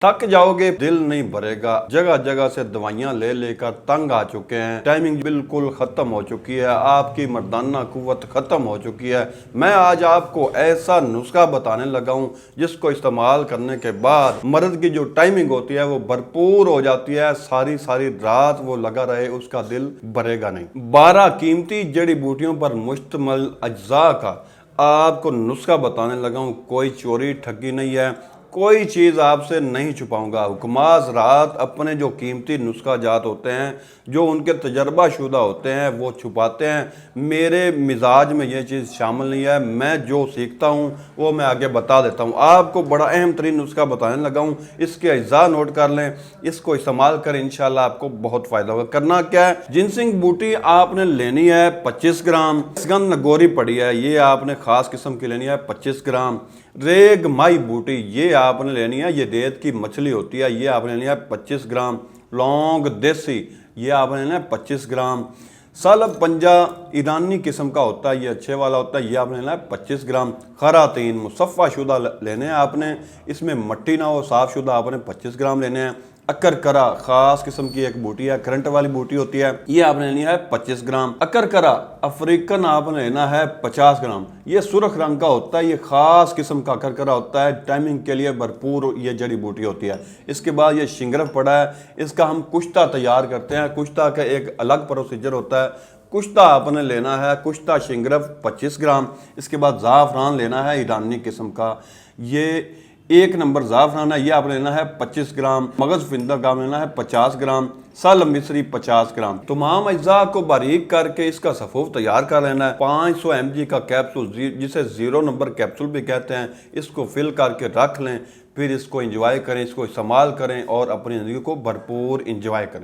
थक जाओगे, दिल नहीं भरेगा। जगह जगह से दवाइयां ले लेकर तंग आ चुके हैं, टाइमिंग बिल्कुल खत्म हो चुकी है, आपकी मर्दाना कुव्वत खत्म हो चुकी है। मैं आज आपको ऐसा नुस्खा बताने लगा हूं जिसको इस्तेमाल करने के बाद मर्द की जो टाइमिंग होती है वो भरपूर हो जाती है। सारी सारी रात वो लगा रहे, उसका दिल भरेगा नहीं। 12 कीमती जड़ी बूटियों पर मुश्तमिल अज्जा का आपको नुस्खा बताने लगा हूं। कोई चोरी ठगी नहीं है, कोई चीज़ आपसे नहीं छुपाऊंगा। हुक्माज रात अपने जो कीमती नुस्खा जात होते हैं, जो उनके तजर्बा शुदा होते हैं, वो छुपाते हैं। मेरे मिजाज में ये चीज़ शामिल नहीं है। मैं जो सीखता हूँ वो मैं आगे बता देता हूँ। आपको बड़ा अहम तरीन नुस्खा बताने लगा हूँ, इसके अज्जा नोट कर लें, इसको इस्तेमाल करें, इंशाल्लाह आपको बहुत फ़ायदा होगा। करना क्या है, जिनसिंग बूटी आपने लेनी है 25 ग्राम। सुगंध नगोरी पड़ी है, ये आपने ख़ास किस्म की लेनी है 25 ग्राम। रेग माई बूटी ये आपने लेनी है, ये रेत की मछली होती है, ये आपने लेनी है 25 ग्राम। लौंग देसी ये आपने लेना है 25 ग्राम। सलब पंजा ईरानी किस्म का होता है, ये अच्छे वाला होता है, ये आपने लेना है 25 ग्राम। खरातीन मुसफ़ा शुदा लेने हैं आपने, इसमें मट्टी ना हो, साफ़ शुदा आपने 25 ग्राम लेने हैं। अकरकरा ख़ास किस्म की एक बूटी है, करंट वाली बूटी होती है, ये आपने लेनी है 25 ग्राम। अकरकरा अफ्रीकन आपने लेना है 50 ग्राम। ये सुर्ख रंग का होता है, ये ख़ास किस्म का अकरकरा होता है, टाइमिंग के लिए भरपूर ये जड़ी बूटी होती है। इसके बाद ये शिंगरफ पड़ा है, इसका हम कुश्ता तैयार करते हैं। कुश्ता का एक अलग प्रोसीजर होता है। कुश्ता आपने लेना है, कुश्ता शिंगरफ 25 ग्राम। इसके बाद ज़ाफ़रान लेना है ईरानी किस्म का, ये 1 नंबर ज़ाफ़रान है, ये आपने लेना है 25 ग्राम। मगज़ फिंदा का लेना है 50 ग्राम। सल मिस्री 50 ग्राम। तमाम अज्जा को बारीक करके इसका सफ़ूफ तैयार कर लेना है। 500 mg का कैप्सूल, जिसे 0 नंबर कैप्सूल भी कहते हैं, इसको फिल करके रख लें। फिर इसको इंजॉय करें, इसको इस्तेमाल करें और अपनी ज़िंदगी को भरपूर इंजॉय करें।